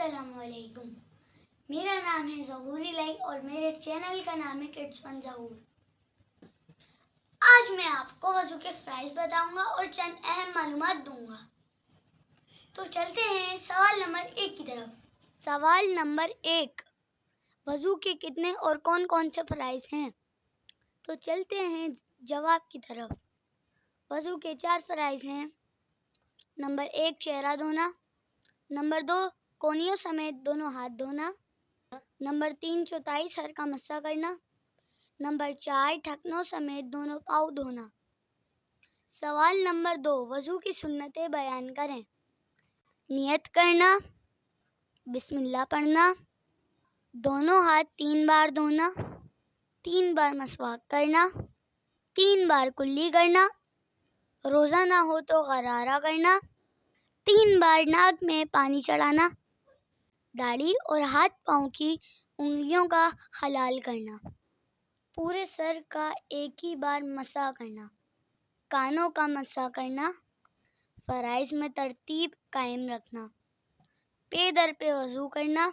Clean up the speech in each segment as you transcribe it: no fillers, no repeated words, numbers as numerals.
अस्सलाम वालेकुम। मेरा नाम है ज़हूर इलाई और मेरे चैनल का नाम है किड्स फन ज़हूर। आज मैं आपको वज़ू के फ़राइज़ बताऊंगा और चंद अहम मालूमात दूंगा। तो चलते हैं सवाल नंबर 1 की तरफ। सवाल नंबर 1, वज़ू के कितने और कौन कौन से फ़राइज़ हैं? तो चलते हैं जवाब की तरफ। वज़ू के 4 फ़राइज़ हैं। नंबर 1, चेहरा धोना। नंबर 2, कोहनियों समेत दोनों हाथ धोना। नंबर 3, चौथाई सर का मस्सा करना। नंबर 4, ढकनों समेत दोनों पाँव धोना। सवाल नंबर 2, वज़ू की सुन्नतें बयान करें। नियत करना, बिस्मिल्लाह पढ़ना, दोनों हाथ 3 बार धोना, 3 बार मसवाक करना, 3 बार कुल्ली करना, रोज़ा ना हो तो गरारा करना, 3 बार नाक में पानी चढ़ाना, दाढ़ी और हाथ पाँव की उंगलियों का हलाल करना, पूरे सर का एक ही बार मसा करना, कानों का मसा करना, फ़राइज़ में तरतीब कायम रखना, पे दर पे वज़ू करना,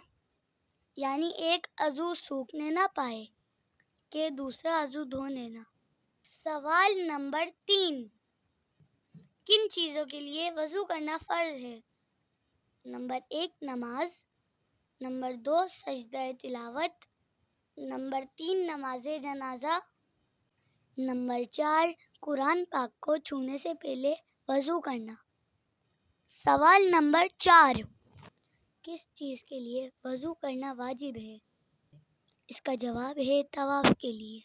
यानी एक अज़ू सूखने ना पाए कि दूसरा अज़ू धो लेना। सवाल नंबर 3, किन चीज़ों के लिए वज़ू करना फ़र्ज़ है? नंबर 1, नमाज। नंबर 2, सजदा तिलावत। नंबर 3, नमाज़े जनाजा। नंबर 4, कुरान पाक को छूने से पहले वज़ू करना। सवाल नंबर 4, किस चीज़ के लिए वज़ू करना वाजिब है? इसका जवाब है तवाफ़ के लिए।